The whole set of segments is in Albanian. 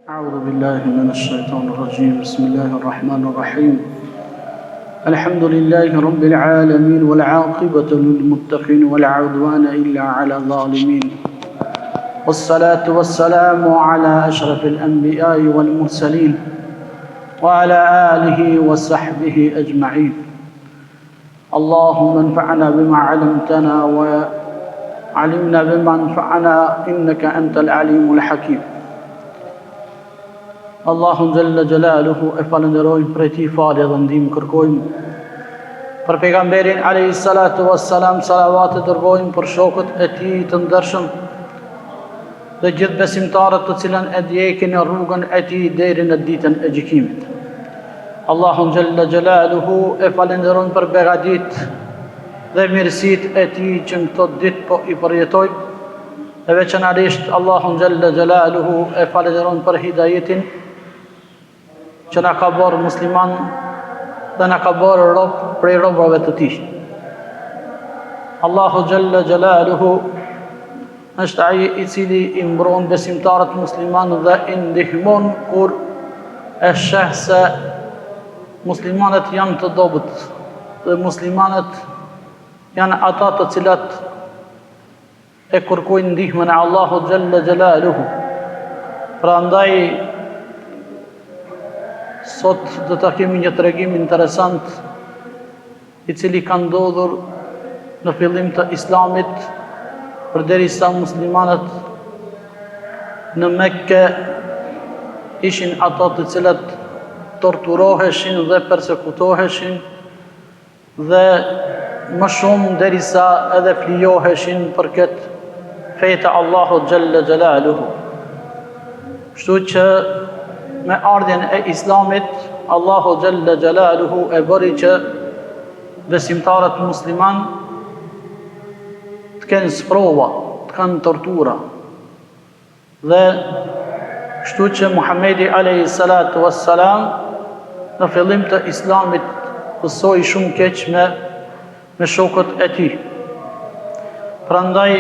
أعوذ بالله من الشيطان الرجيم بسم الله الرحمن الرحيم الحمد لله رب العالمين والعاقبة للمتقين ولا عدوان إلا على الظالمين والصلاة والسلام على أشرف الأنبياء والمرسلين وعلى آله وصحبه أجمعين اللهم انفعنا بما علمتنا وعلمنا بما انفعنا إنك أنت العليم الحكيم. Allahun Jalla Jalaluhu e falenderojmë për ti falje dhe ndihmë kërkojmë. Për pejgamberin alayhi salatu wassalam salavat e dërgojmë për shokët e tij të ndershëm dhe gjithë besimtarët të cilën e ndjekin në rrugën e tij deri në ditën e gjykimit. Allahun Jalla Jalaluhu e falenderojmë për begatit dhe mirësitë e tij që në këto ditë po i përjetojmë. Dhe veçanërisht Allahun Jalla Jalaluhu e falenderojmë për hidajetin që na ka bërë musliman dhe na ka bërë rob prej robave të tij. Allahu Jalla Jalaluhu është ai i cili i mbron besimtarët musliman dhe i ndihmon kur e sheh se muslimanët janë të dobët dhe muslimanët janë ata të cilat e kërkojnë ndihmën e Allahu Jalla Jalaluhu. Prandaj sot do ta kemi një tregim interesant i cili ka ndodhur në fillim të Islamit përderisa muslimanët në Mekke ishin ata të cilët torturoheshin dhe persekutoheshin dhe më shumë derisa edhe flijoheshin për këtë fe të Allahut Jalla Jalaluhu. Kështu që me ardhjen e Islamit, Allahu Jalla Jalaluhu e bëri që besimtarët musliman të kenë sprova, të kanë tortura. Dhe kështu që Muhamedi alayhi salatu wassalam në fillim të Islamit pësoi shumë keq me shokët e tij. Prandaj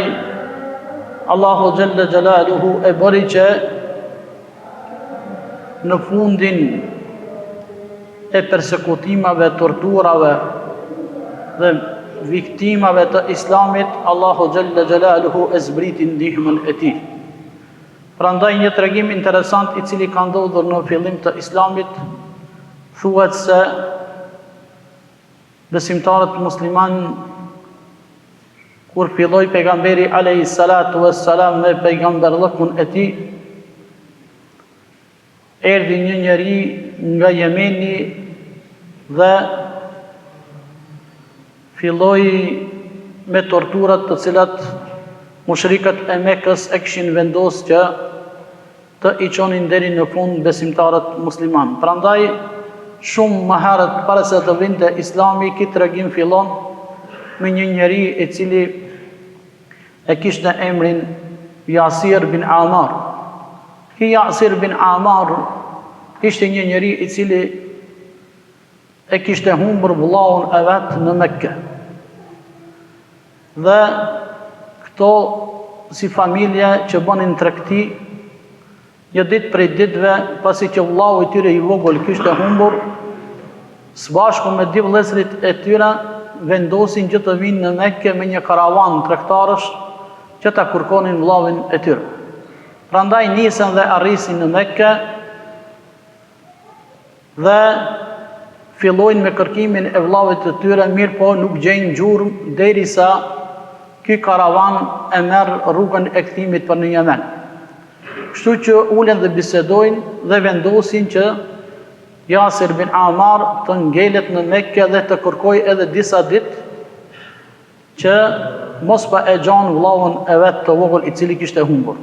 Allahu Jalla Jalaluhu e bëri që në fundin e persekutimave, torturave dhe viktimave të Islamit, Allahu Jalla Jalaluhu e zbriti ndihmën e tij. Prandaj një tregim interesant i cili ka ndodhur në fillim të Islamit, thuhet se besimtarët musliman kur filloi pejgamberi alayhi salatu wassalam me pejgamberllëkun e tij, erdhi një njeri nga Jemeni dhe filloi me torturat të cilat mushrikët e Mekës e kishin vendosur që të i çonin deri në fund besimtarët musliman. Prandaj shumë më herët para se të vinte Islami, ky tregim fillon me një njeri i cili e kishte emrin Yasir bin Amar. Ky Yasir bin Amar ishte një njeri i cili e kishte humbur vëllaun e vet në Mekke. Dhe këto si familje që bënin tregti, një ditë prej ditëve, pasi që vëllau i tyre i vogël kishte humbur, së bashku me dy vëllezërit e tyre vendosin që të vinë në Mekke me një karavan tregtarësh që ta kërkonin vëllain e tyre. Prandaj nisën dhe arrisin në Mekke dhe fillojnë me kërkimin e vëllavit të tyre, mirë po nuk gjejnë gjurmë derisa ky karavan e merr rrugën e kthimit për në Yemen. Kështu që ulen dhe bisedojnë dhe vendosin që Yasir bin Amar të ngelet në Mekke dhe të kërkoj edhe disa ditë që mos pa e gjan vëllaun e vet të vogël i cili kishte humbur.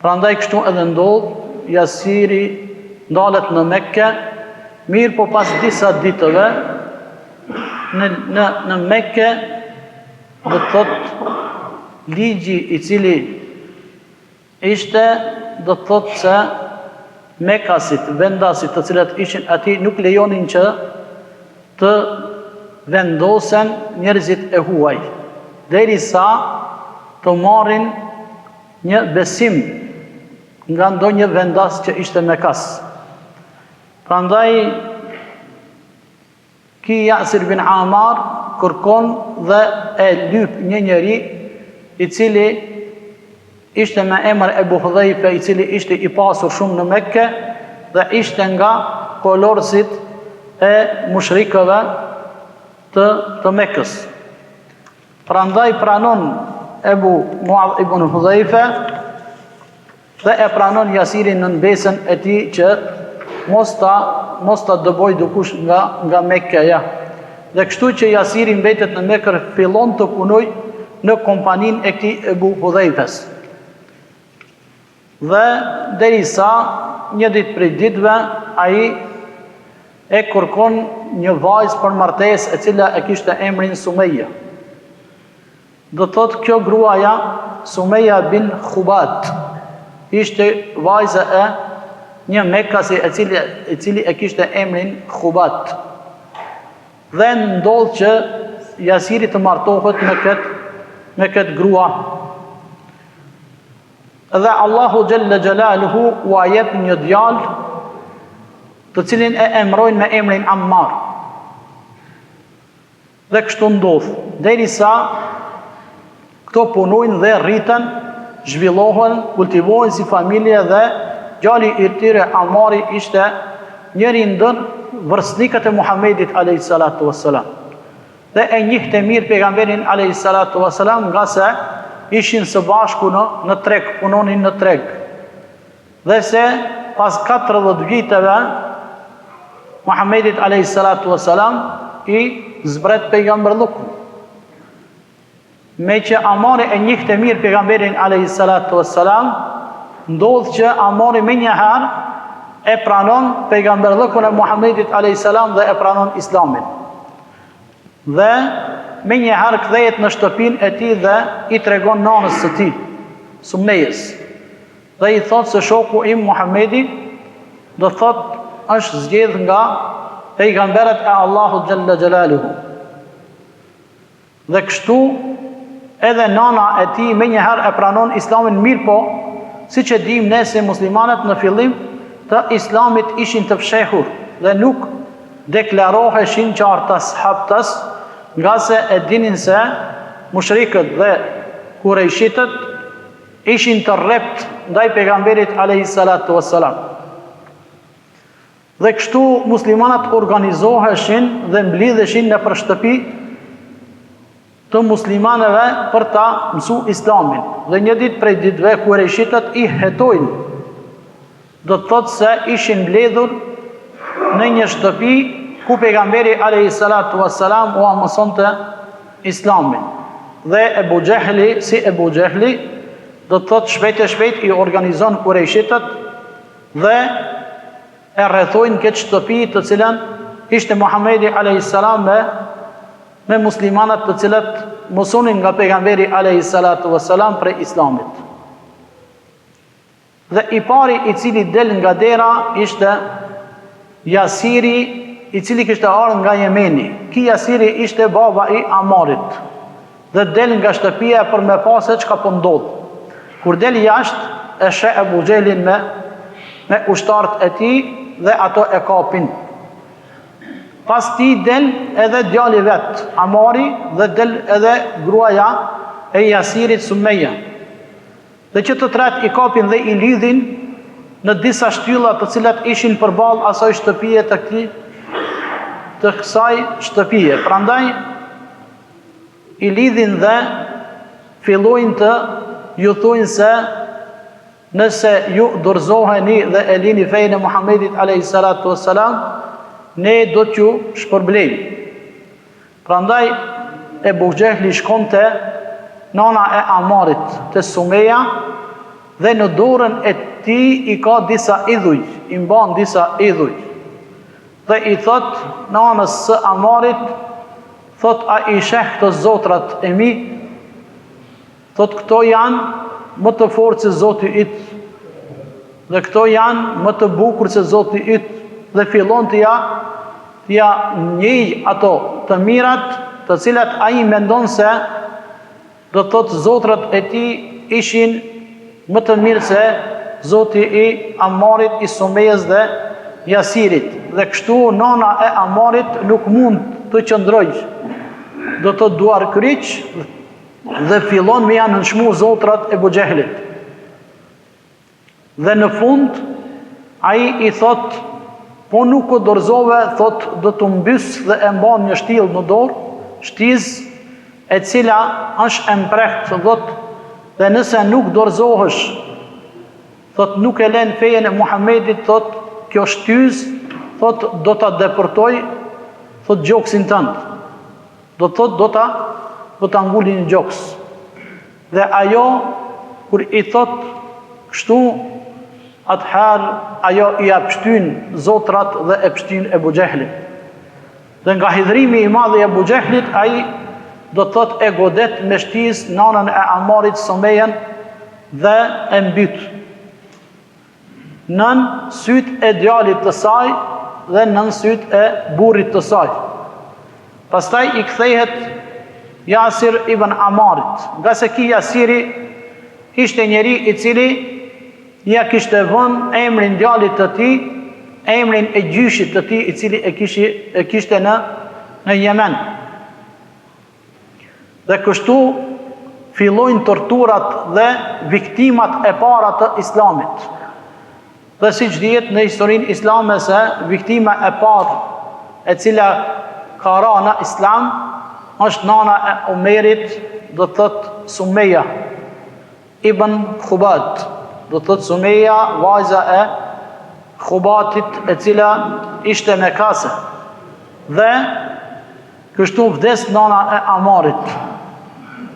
Prandaj kështu edhe ndodh, Yasiri ndalet në Mekke, mirë po pas disa ditëve në Mekke do të thotë ligji i cili ishte do të thotë se Mekasit, vendasit të cilat ishin aty nuk lejonin që të vendosen njerëzit e huaj, derisa të marrin një besim nga ndonjë vendas që ishte Mekas. Prandaj ki Yasir bin Amar kërkon dhe e lyp një njeri i cili ishte me emër Ebu Hudhaife, i cili ishte i pasur shumë në Mekke dhe ishte nga kolorësit e mushrikëve të Mekkës. Prandaj pranon Ebu Muadh ibn Hudhaife dhe e pranon Yasirin në besën e tij që mos ta dëboj dikush nga Mekkeja. Dhe kështu që Yasiri mbetet në Mekë, fillon të punoj në kompaninë e këtij Ebu Hudhaifes. Dhe derisa një ditë prej ditëve ai e kërkon një vajzë për martesë e cila e kishte emrin Sumeja. Do thotë kjo gruaja Sumeja bin Khubat ishte vajza e një Mekasi i cili e kishte emrin Khubat. Dhe ndodh që Yasiri të martohet me këtë grua. Dhe Allahu Jalla Jalaluhu u jep një djalë të cilin e emrojnë me emrin Ammar. Dhe kështu ndodh, derisa këto punojnë dhe rriten, zhvillohen, kultivohen si familje dhe djali i tyre Ammari ishte njëri ndër vërsnikët e Muhamedit alayhis salatu wassalam. Dhe e njihte mirë pejgamberin alayhis salatu wassalam nga se ishin së bashku në treg, punonin në treg. Dhe se pas 40 viteve Muhamedit alayhis salatu wassalam i zbret pejgamberlukun. Me që Ammari e njihte mirë pejgamberin alayhis salatu wassalam, ndodh që Ammari me njëherë e pranon pejgamberllëkun e Muhamedit alayhis salam dhe e pranon Islamin. Dhe me njëherë kthehet në shtëpinë e tij dhe i tregon nanës së tij, Sumejës. Dhe i thot se shoku im Muhamedi do thot është zgjedh nga pejgamberët e Allahut Jalla Jalaluhu. Dhe kështu edhe nana e tij me njëherë e pranon Islamin, mirë po, si që dim ne se muslimanët në fillim të Islamit ishin të fshehur dhe nuk deklaroheshin qartas haptas, nga se e dinin se mushrikët dhe kurejshitët ishin të rrept ndaj pejgamberit alayhis salatu wassalam. Dhe kështu muslimanët organizoheshin dhe mblidheshin në përshtëpi të muslimanëve për ta mësu Islamin. Dhe një ditë prej ditëve kurejshitët i hetojnë, do të thotë se ishin mbledhur në një shtëpi ku pejgamberi alayhis salatu wassalam u mësonte Islamin. Dhe Ebu Jehli, si Ebu Jehli, do të thotë shpejt i organizon kurejshitët dhe e rrethojnë këtë shtëpi të cilën ishte Muhamedi alayhis salam me muslimanët të cilët mësonin nga pejgamberi alayhis salatu wassalam për Islamit. Dhe i pari i cili del nga dera ishte Yasiri, i cili kishte ardhur nga Jemeni. Ki Yasiri ishte baba i Ammarit. Dhe del nga shtëpia për me pa se çka po ndodh. Kur del jashtë e sheh Abu Jahlin me ushtarët e tij dhe ato e kapin. Pas ti del edhe djali vet, Ammari, dhe del edhe gruaja e Yasirit, Sumeja. Dhe që të tret i kapin dhe i lidhin në disa shtylla të cilat ishin përballë asaj shtëpie të kësaj shtëpie. Prandaj i lidhin dhe fillojnë të ju thojnë se nëse ju dorëzoheni dhe e lini fejnë e Muhamedit alayhis salatu wassalam, ne do t'ju shpërblejmë. Prandaj Ebu Jehli shkonte nana e Ammarit te Sumeja dhe në dorën e tij i ka disa idhuj, i mban disa idhuj. Dhe i thot nanës së Ammarit, thot a i sheh këto zotrat e mi? Thot këto janë më të fortë se Zoti yt. Dhe këto janë më të bukur se Zoti yt. Dhe fillon të ja njej ato të mirat të cilat ai mendon se do thot zotrat e tij ishin më të mirë zoti i Ammarit, i Sumejës dhe Jasirit. Dhe kështu nana e Ammarit nuk mund të qëndroj, do të duar kryq dhe fillon me janë nënshmu zotrat e Ebu Gjehlit. Dhe në fund ai i thot, po nuk u dorëzove, thot do të mbys dhe e mban një shtill në dorë, shtiz e cila është e mprehtë, thot, dhe nëse nuk dorëzohesh, thot nuk e len fejen e Muhamedit, thot kjo shtyz, thot do ta deportoj, thot gjoksin tënd. Do ta nguli në gjoks. Dhe ajo kur i thot kështu, atëherë ajo i apshtyn zotrat dhe e pshtyn Ebu Gjehlit. Dhe nga hidhrimi i madh i Ebu Gjehlit, ai do thot e godet me shtiz nanën e Ammarit, Sumejen, dhe e mbyt nën syt e djalit të saj dhe nën syt e burrit të saj. Pastaj i kthehet Jasir ibn Ammarit, nga se ki Jasiri ishte njeri i cili ja kishte vënë emrin djalit të tij, emrin e gjyshit të tij, i cili e kishte në Yemen. Dhe kështu fillojnë torturat dhe viktimat e para të Islamit. Dhe siç dihet në historinë islame se viktima e parë e cila ka ra në Islam është nana e Umerit, do të thotë Sumeja ibn Khubat, do të thotë Sumeja, vajza e Khubatit, e cila ishte me kase. Dhe kështu vdes nana e Ammarit.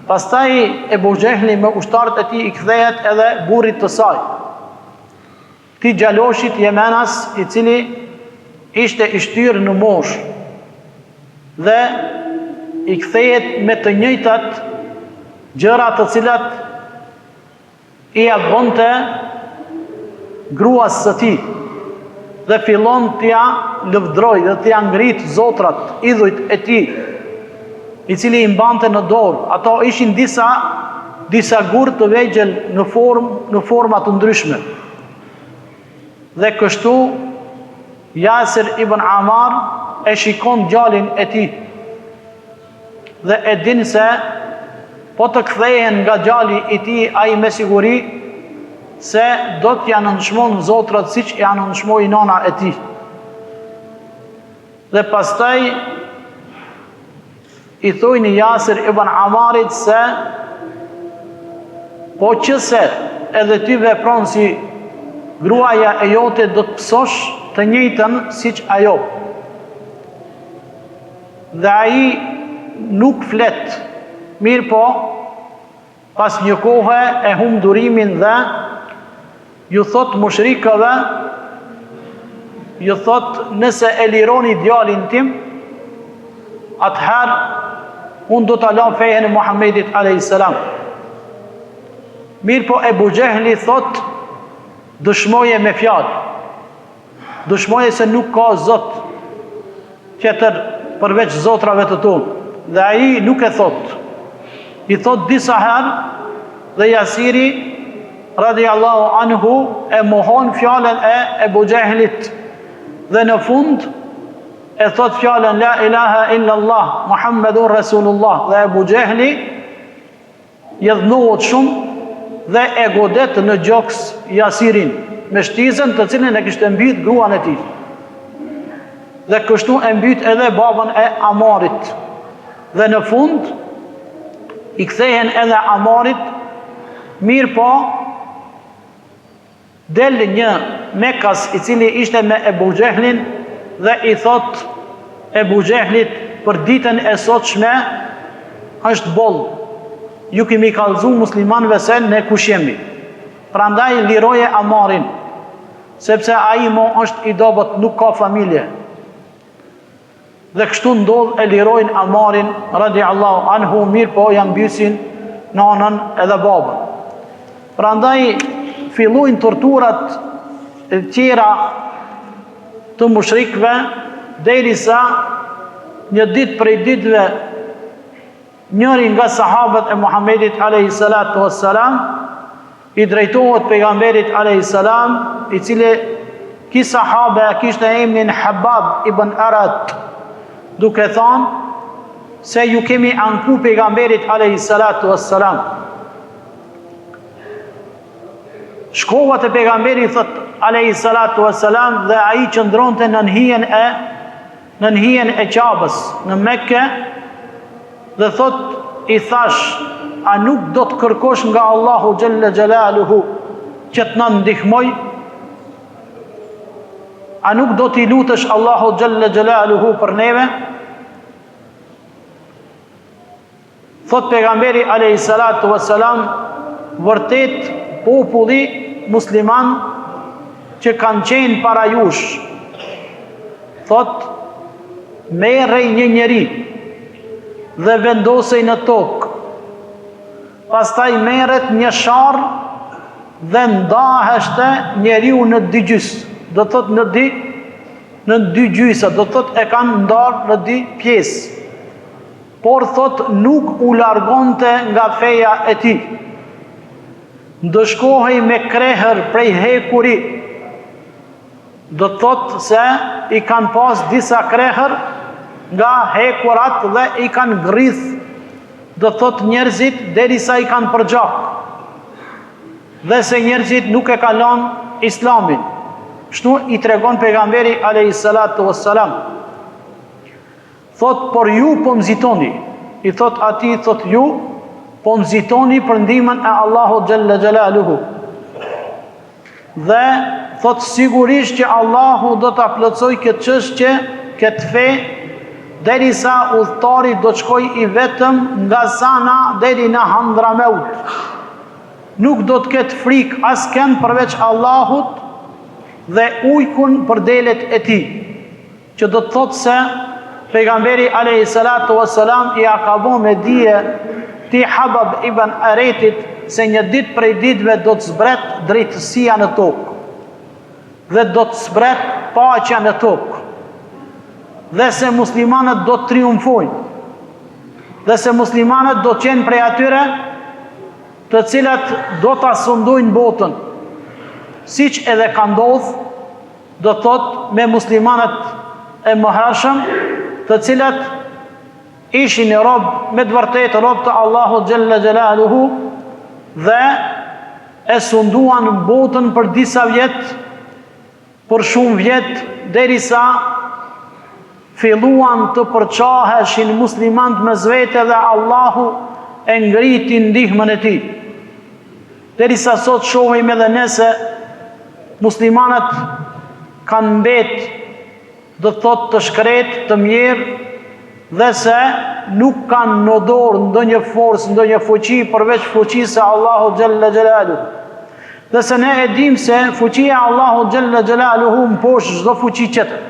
Pastaj Ebu Gjehli me ushtarët e tij i kthehet edhe burrit të saj, ti Gjaloshit Jemenas, i cili ishte i shtyrë në mosh, dhe i kthehet me të njëjtat gjëra të cilat i bënte gruas së tij, dhe fillon t'ja lëvdroj dhe t'ja ngrit zotrat, idhujt e tij, i cili i mbante në dorë. Ato ishin disa gur të vegjël në forma të ndryshme. Dhe kështu Jasir ibn Ammar e shikon djalin e tij dhe e din se po të kthehen nga djali i tij ai me siguri se do t'ja nënshmon zotrat siç ja nënshmoi nana e tij. Dhe pastaj i thojnë Jasir ibn Ammarit se po qëse edhe ty vepron si gruaja e jote, do të pësosh të njëjtën siç ajo. Dhe ai nuk flet, mirë po pas një kohe e humb durimin dhe ju thot mushrikëve, ju thot nëse e lironi djalin tim, atëherë unë do të la fejen e Muhammedit a.s. Mirë po Ebu Gjehli thot, dëshmoje me fjalë, dëshmoje se nuk ka zot tjetër përveç zotrave të tonë. Dhe ai nuk e thot, i thot disa herë, dhe Jasiri radiallahu anhu e mohon fjalën e Ebu Gjehlit, dhe në fund e thot fjalën la ilaha illallah Muhammedun Rasulullah, dhe Ebu Gjehli jedhnohet shumë dhe e godet në gjoks Jasirin me shtizën të cilën e kishte mbyt gruan e tij. Dhe kështu e mbyt edhe babën e Ammarit. Dhe në fund i kthehen edhe Ammarit, mirë po del një Mekas i cili ishte me Ebu Gjehlin dhe i thot Ebu Gjehlit, për ditën e sotshme është boll, ju kemi kallëzu muslimanëve se ne kush jemi. Prandaj liroje Ammarin, sepse ai mo është i dobët, nuk ka familje. Dhe kështu ndodh, e lirojnë Ammarin radiallahu anhu, mirë po janë mbysin nanën edhe babën. Prandaj fillojnë torturat e tjera të mushrikëve, derisa një ditë prej ditëve njëri nga sahabët e Muhammedit a.s. i drejtohet pejgamberit a.s. i cili ki sahabe kishte emrin Habab ibn Arat, duke thonë se ju kemi anku pejgamberit a.s. Shkova të pejgamberit thot a.s. dhe ai qëndronte në hijen e Qabës në Mekke dhe thot i thash, a nuk do të kërkosh nga Allahu Gjelle Gjelaluhu që të në ndihmoj? A nuk do t'i lutësh Allahu Gjelle Gjelaluhu për neve? Thot pejgamberi a.s. vërtet populli musliman që kanë qenë para jush, thot merrej një njeri dhe vendosej në tokë, pastaj merret një sharr dhe ndaheshte njeriu në dy gjys, do thot në dy gjysa, do thot e kanë ndarë në dy pjesë, por thot nuk u largonte nga feja e tij. Ndëshkohej me krehër prej hekuri, do thot se i kanë pas disa krehër nga hekurat dhe i kanë grith, do thot njerëzit derisa i kanë përgjak, dhe se njerëzit nuk e kalon islamin. Kështu i tregon pejgamberi a.s. Thot, por ju po mzitoni, i thot ati, thot ju po mzitoni për ndihmën e Allahu Gjelle Gjelaluhu, dhe thot sigurisht që Allahu do ta plotësoj këtë çështje, këtë fe, derisa udhëtari do të shkoj i vetëm nga Sana deri në Handramaut. Nuk do të ketë frikë askën përveç Allahut dhe ujkun për delet e tij, që do të thotë se pejgamberi a.s. i ka bën me dije ti Habab ibn Aretit se një ditë prej ditëve do të zbret drejtësia në tokë dhe do të zbret paqja në tokë, dhe se muslimanët do të triumfojnë, dhe se muslimanët do të qenë prej atyre të cilat do të asundojnë botën, siç edhe ka ndodhur, do thot me muslimanët e mëhershëm, të cilat ishin rob, me të vërtetë rob të Allahu Gjelle Gjelaluhu, dhe e sunduan botën për disa vjet, për shumë vjet, derisa filluan të përçaheshin muslimanët me zvete dhe Allahu e ngriti ndihmën e tij. Derisa sot shohim edhe ne se muslimanët kanë mbet, do thot të shkret, të mjerë, dhe se nuk kanë në dorë ndonjë forcë, ndonjë fuqi përveç fuqisë së Allahu Gjelle Gjelaluhu. Dhe se ne e dim se fuqia e Allahu Gjelle Gjelaluhu mposh çdo fuqi tjetër.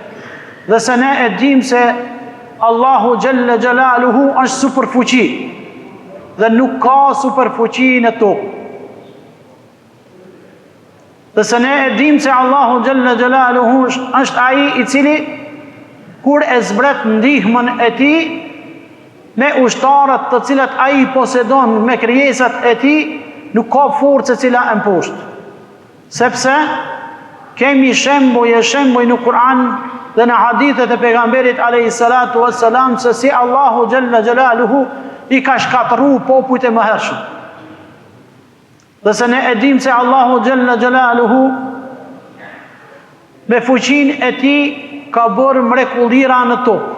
Dhe se ne e dim se Allahu Gjelle Gjelaluhu është superfuqi dhe nuk ka superfuqi në tokë. Dhe se ne e dim se Allahu Gjelle Gjelaluhu është ai i cili kur e zbret ndihmën e tij me ushtarët të cilat ai posedon, me krijesat e tij, nuk ka forcë e cila e mposhtë. Sepse kemi shembuj në Kur'an dhe në hadithet e pejgamberit a.s. se si Allahu Gjelle Gjelaluhu i ka shkatërru popujt e mëhershëm. Dhe se ne e dim se Allahu Gjelle Gjelaluhu me fuqin e tij ka bërë mrekullira në tokë.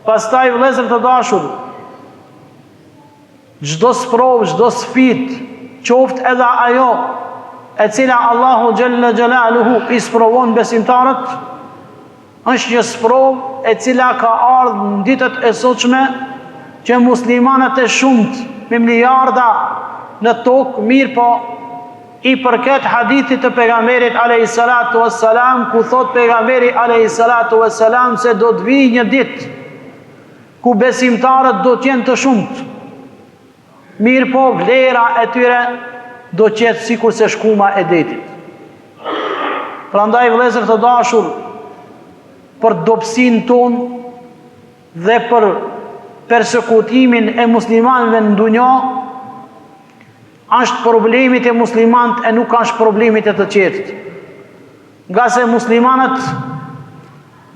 Pastaj vëllezër të dashur, çdo sprov, çdo sfidë, qoftë edhe ajo e cila Allahu Gjelle Gjelaluhu i sprovon besimtarët, është një sprov e cila ka ardhur në ditët e sotshme, që muslimanët e shumt me miliarda në tokë, mirë po i përket hadithit të pejgamberit a.s. ku thot pejgamberi a.s. se do të vijë një ditë ku besimtarët do të jenë të shumt, mirë po vlera e tyre do të jetë sikur se shkuma e detit. Prandaj vëllezër të dashur, për dobësinë tonë dhe për persekutimin e muslimanëve në dunjë, është problemit e muslimanët e nuk është problemit e të tjerët. Nga se muslimanët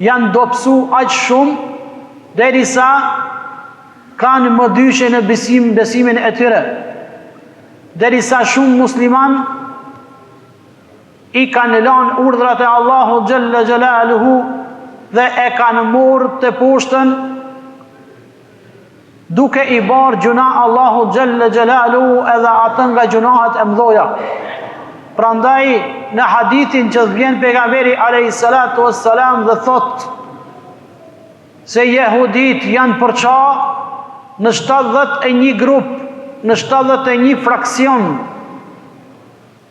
janë dopsu aq shumë derisa kanë më dyshe në besimin e tyre. Derisa shumë musliman i kanë lanë urdhrat e Allahu Gjelle Gjelaluhu dhe e kanë morë të poshtën duke i barë gjuna Allahu Gjelle Gjelaluhu edhe atën nga gjunahet e mdoja. Prandaj në hadithin që vjen pejgamberi alayhi salatu wassalam dhe thot se jehudit janë përqa në 71 grup, në 71 fraksion.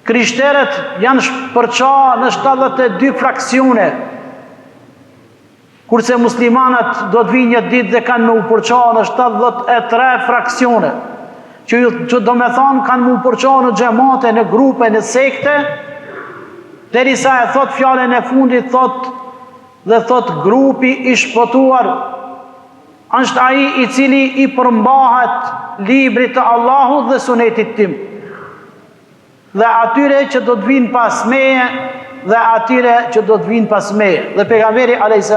Krishterët janë përqa në 72 fraksione. Kurse muslimanët do të vinë një ditë dhe kanë më u përqa në 73 fraksione. Që do me thonë kanë më u përqa në gjemate, në grupe, në sekte, derisa e thot fjallën e fundit, thot grupi i shpëtuar është ai i cili i përmbahet librit të Allahut dhe sunetit tim. Dhe atyre që do të vinë pas meje dhe atyre që do të vinë pas meje. Dhe pejgamberi a.s.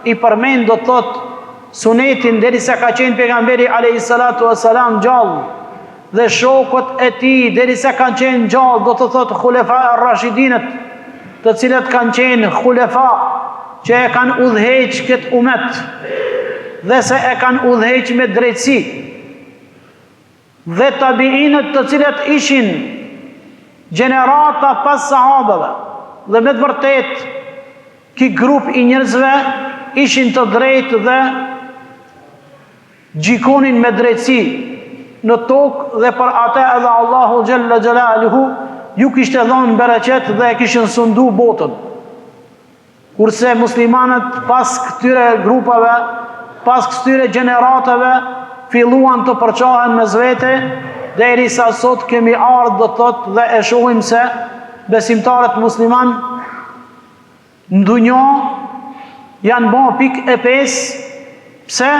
i përmend do të thot sunetin derisa ka qenë pejgamberi a.s. gjallë dhe shokët e tij derisa kanë qenë gjallë, do të thot khulefa ar-rashidinët, të cilët kanë qenë khulefa që e kanë udhëheq këtë umet dhe se e kanë udhëheq me drejtësi, dhe tabiinët të cilët ishin gjenerata pas sahabëve, dhe me të vërtet ki grup i njerëzve ishin të drejtë dhe gjikonin me drejtësi në tokë, dhe për atë edhe Allahu Gjelle Gjelaluhu ju kishte dhënë bereqet dhe e kishin sundu botën. Kurse muslimanët pas këtyre grupave, pas këtyre gjeneratave, filluan të përqahen me zvete, derisa sot kemi ardhur do thot dhe e shohim se besimtarët musliman në dunjë janë bën pikë e pesë. Pse?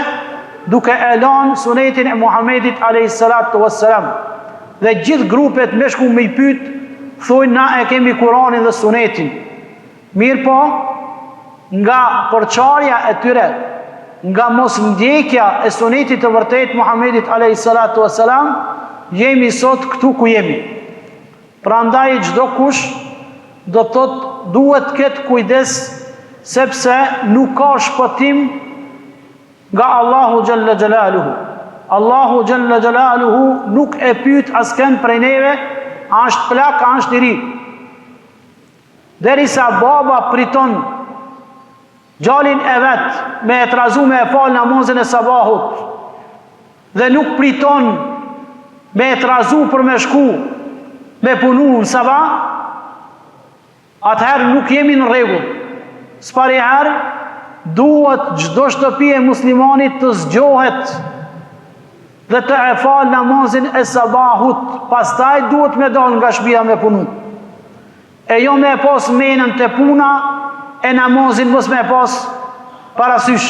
Duke e lanë sunetin e Muhamedit a.s. Dhe gjithë grupet me shku me i pyt, thojnë na e kemi Kuranin dhe sunetin. Mirë po, nga përqarja e tyre, nga mos ndjekja e sunetit të vërtet Muhamedit a.s. jemi sot këtu ku jemi. Prandaj çdo kush do thot duhet këtë kujdes, sepse nuk ka shpëtim nga Allahu Gjelle Gjelaluhu. Allahu Gjelle Gjelaluhu nuk e pyet asken prej neve, a është plak, a është i ri. Derisa baba priton gjalin e vet me e trazu me e fal namazin e sabahut, dhe nuk priton me e trazu për me shku me punu në sabah, atëherë nuk jemi në rregull. S'pari herë duhet çdo shtëpi e muslimanit të zgjohet dhe të e fal namazin e sabahut, pastaj duhet me dal nga shtëpia me punu. E jo me pas menën të puna e namazin mos me pas parasysh.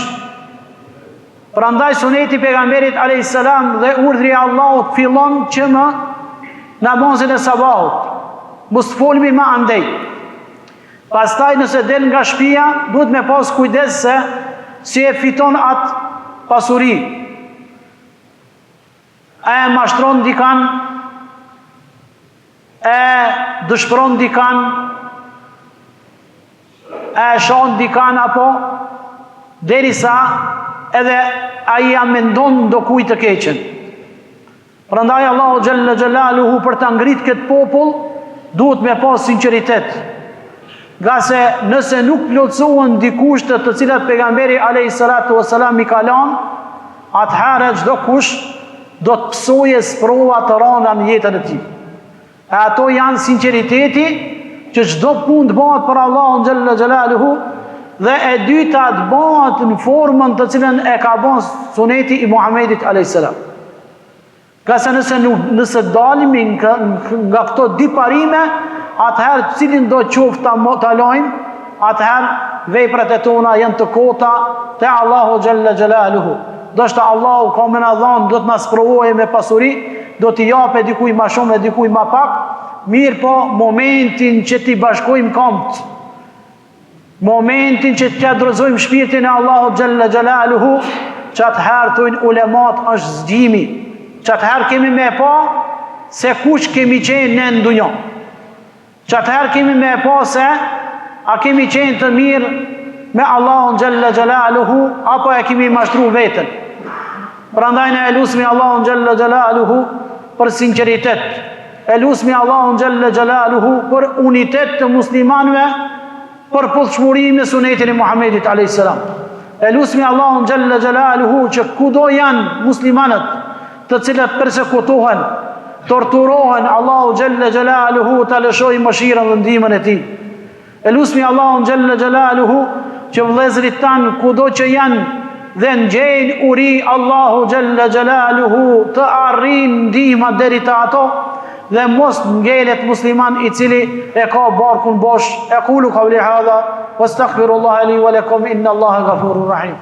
Prandaj suneti pejgamberit a.s. dhe urdhri i Allahut fillon që më namazin e sabahut. Mos folmi më andej. Pastaj nëse del nga shtëpia, duhet me pas kujdes se si e fiton atë pasuri. E mashtron dikan, e dëshpëron dikan, e shon dikan, apo derisa edhe ai ja mendon do kujt të keqen. Prandaj Allahu Gjelle Gjelaluhu për ta ngrit këtë popull duhet me pas sinqeritet. Nga se nëse nuk plotësohen dikushtet të cilat pejgamberi a.s. i ka lanë, atëherë çdo kush do të psojë sprova të rënda në jetën e tij. E ato janë sinqeriteti, që çdo punë të bëhet për Allahun Gjelle Gjelaluhu, dhe e dyta të bëhet në formën të cilën e ka bën suneti i Muhamedit a.s. Ka se nëse dalimi nga këto dy parime, atëherë cilin do qoftë ta lojmë, atëherë veprat e tona janë të kota te Allahu Gjelle Gjelaluhu. Do shta Allahu ka me na dhënë, do të na sprovojë me pasuri, do t'i jape dikuj ma shumë dhe dikuj ma pak, mirë po momentin që t'i bashkojmë kamt, momentin që t'i adrozojmë shpirtin e Allahu Gjelle Gjelaluhu, që atëherë thujnë ulemat është zgjimi, që atëherë kemi me pa se kush kemi qenë në ndunjon, që atëherë kemi me pa se a kemi qenë të mirë me Allahun Gjelle Gjelaluhu apo e kemi mashtru vetën. Prandaj ne elusmi Allahun Gjelle Gjelaluhu për sinceritet, elusmi Allahun Gjelle Gjelaluhu për unitet të muslimanve, për puthshmërinë me sunetin e Muhamedit a.s. Elusmi Allahun Gjelle Gjelaluhu që kudo janë muslimanët të cilët persekutohen, torturohen, Allahu Gjelle Gjelaluhu të lëshoj mëshirën dhe ndihmën e tij. Elusmi Allahun Gjelle Gjelaluhu që vëllezërit tanë kudo që janë dhe ngjejnë uri, Allahu Gjelle Gjelaluhu të arrin ndihma deri te ato dhe mos ngelet musliman i cili e ka barkun bosh. Aqulu qawli hadha wastaghfirullaha li wa lakum inna Allaha ghafurur rahim.